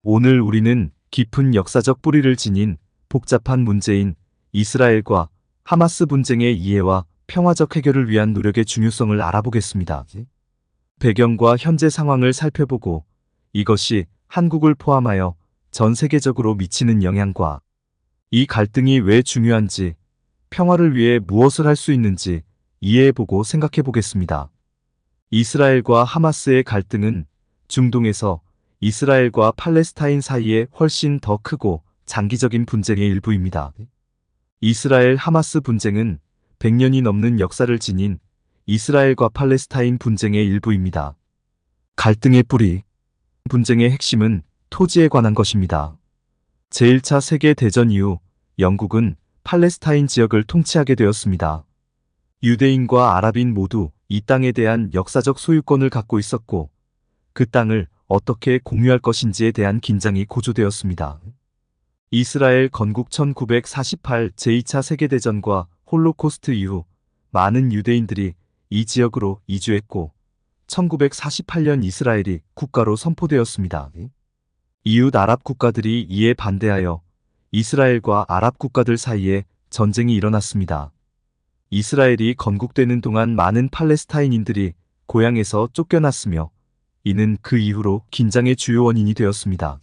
오늘 우리는 깊은 역사적 뿌리를 지닌 복잡한 문제인 이스라엘과 하마스 분쟁의 이해와 평화적 해결을 위한 노력의 중요성을 알아보겠습니다. 배경과 현재 상황을 살펴보고 이것이 한국을 포함하여 전 세계적으로 미치는 영향과 이 갈등이 왜 중요한지, 평화를 위해 무엇을 할 수 있는지 이해해보고 생각해보겠습니다. 이스라엘과 하마스의 갈등은 중동에서 이스라엘과 팔레스타인 사이에 훨씬 더 크고 장기적인 분쟁의 일부입니다. 이스라엘 하마스 분쟁은 100년이 넘는 역사를 지닌 이스라엘과 팔레스타인 분쟁의 일부입니다. 갈등의 뿌리, 분쟁의 핵심은 토지에 관한 것입니다. 제1차 세계대전 이후 영국은 팔레스타인 지역을 통치하게 되었습니다. 유대인과 아랍인 모두 이 땅에 대한 역사적 소유권을 갖고 있었고, 그 땅을 어떻게 공유할 것인지에 대한 긴장이 고조되었습니다. 이스라엘 건국 1948 제2차 세계대전과 홀로코스트 이후 많은 유대인들이 이 지역으로 이주했고 1948년 이스라엘이 국가로 선포되었습니다. 이웃 아랍 국가들이 이에 반대하여 이스라엘과 아랍 국가들 사이에 전쟁이 일어났습니다. 이스라엘이 건국되는 동안 많은 팔레스타인인들이 고향에서 쫓겨났으며 이는 그 이후로 긴장의 주요 원인이 되었습니다.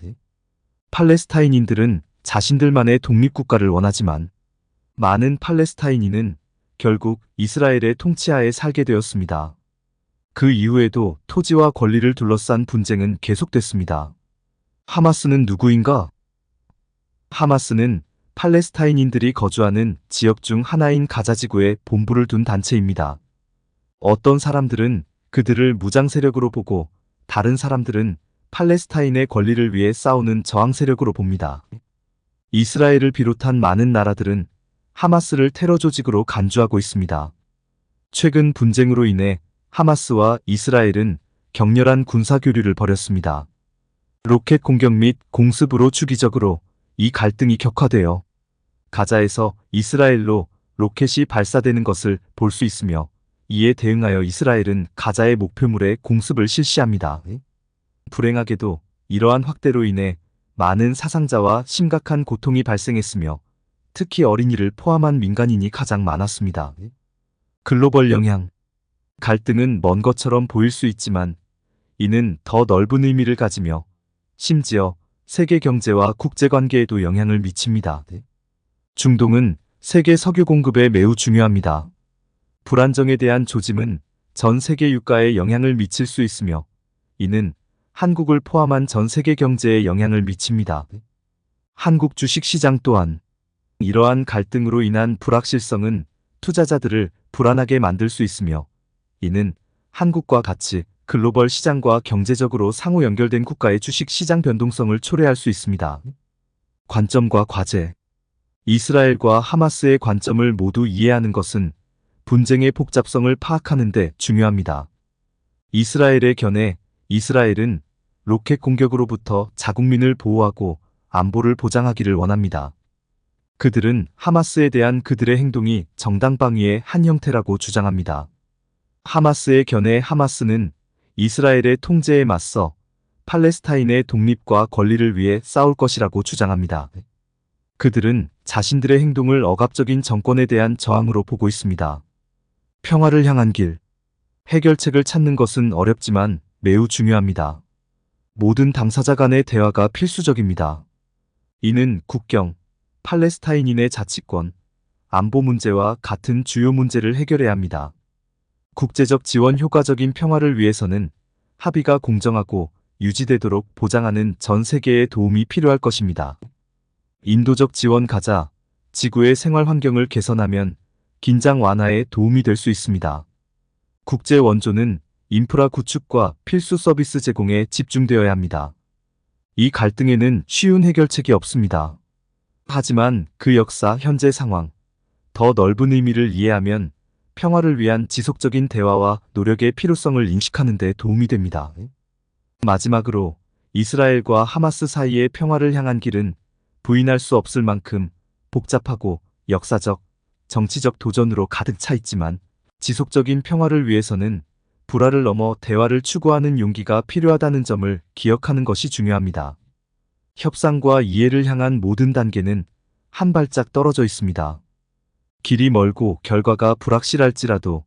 팔레스타인인들은 자신들만의 독립국가를 원하지만 많은 팔레스타인인은 결국 이스라엘의 통치하에 살게 되었습니다. 그 이후에도 토지와 권리를 둘러싼 분쟁은 계속됐습니다. 하마스는 누구인가? 하마스는 팔레스타인인들이 거주하는 지역 중 하나인 가자지구에 본부를 둔 단체입니다. 어떤 사람들은 그들을 무장 세력으로 보고 다른 사람들은 팔레스타인의 권리를 위해 싸우는 저항 세력으로 봅니다. 이스라엘을 비롯한 많은 나라들은 하마스를 테러 조직으로 간주하고 있습니다. 최근 분쟁으로 인해 하마스와 이스라엘은 격렬한 군사 교류를 벌였습니다. 로켓 공격 및 공습으로 주기적으로 이 갈등이 격화되어 가자에서 이스라엘로 로켓이 발사되는 것을 볼 수 있으며, 이에 대응하여 이스라엘은 가자의 목표물에 공습을 실시합니다. 불행하게도 이러한 확대로 인해 많은 사상자와 심각한 고통이 발생했으며 특히 어린이를 포함한 민간인이 가장 많았습니다. 글로벌 영향. 갈등은 먼 것처럼 보일 수 있지만 이는 더 넓은 의미를 가지며 심지어 세계 경제와 국제관계에도 영향을 미칩니다. 중동은 세계 석유 공급에 매우 중요합니다. 불안정에 대한 조짐은 전 세계 유가에 영향을 미칠 수 있으며 이는 한국을 포함한 전 세계 경제에 영향을 미칩니다. 한국 주식시장 또한 이러한 갈등으로 인한 불확실성은 투자자들을 불안하게 만들 수 있으며 이는 한국과 같이 글로벌 시장과 경제적으로 상호 연결된 국가의 주식시장 변동성을 초래할 수 있습니다. 관점과 과제. 이스라엘과 하마스의 관점을 모두 이해하는 것은 분쟁의 복잡성을 파악하는 데 중요합니다. 이스라엘의 견해, 이스라엘은 로켓 공격으로부터 자국민을 보호하고 안보를 보장하기를 원합니다. 그들은 하마스에 대한 그들의 행동이 정당방위의 한 형태라고 주장합니다. 하마스의 견해, 하마스는 이스라엘의 통제에 맞서 팔레스타인의 독립과 권리를 위해 싸울 것이라고 주장합니다. 그들은 자신들의 행동을 억압적인 정권에 대한 저항으로 보고 있습니다. 평화를 향한 길. 해결책을 찾는 것은 어렵지만 매우 중요합니다. 모든 당사자 간의 대화가 필수적입니다. 이는 국경, 팔레스타인인의 자치권, 안보 문제와 같은 주요 문제를 해결해야 합니다. 국제적 지원 효과적인 평화를 위해서는 합의가 공정하고 유지되도록 보장하는 전 세계의 도움이 필요할 것입니다. 인도적 지원 가자, 지구의 생활 환경을 개선하면 긴장 완화에 도움이 될 수 있습니다. 국제 원조는 인프라 구축과 필수 서비스 제공에 집중되어야 합니다. 이 갈등에는 쉬운 해결책이 없습니다. 하지만 그 역사, 현재 상황, 더 넓은 의미를 이해하면 평화를 위한 지속적인 대화와 노력의 필요성을 인식하는 데 도움이 됩니다. 마지막으로 이스라엘과 하마스 사이의 평화를 향한 길은 부인할 수 없을 만큼 복잡하고 역사적, 정치적 도전으로 가득 차 있지만 지속적인 평화를 위해서는 불화를 넘어 대화를 추구하는 용기가 필요하다는 점을 기억하는 것이 중요합니다. 협상과 이해를 향한 모든 단계는 한 발짝 떨어져 있습니다. 길이 멀고 결과가 불확실할지라도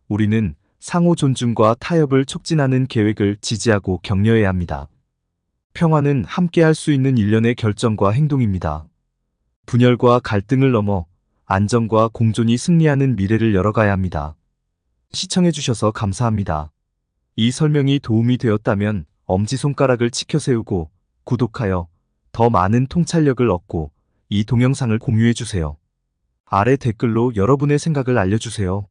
우리는 상호 존중과 타협을 촉진하는 계획을 지지하고 격려해야 합니다. 평화는 함께 할 수 있는 일련의 결정과 행동입니다. 분열과 갈등을 넘어 안정과 공존이 승리하는 미래를 열어가야 합니다. 시청해주셔서 감사합니다. 이 설명이 도움이 되었다면 엄지손가락을 치켜 세우고 구독하여 더 많은 통찰력을 얻고 이 동영상을 공유해주세요. 아래 댓글로 여러분의 생각을 알려주세요.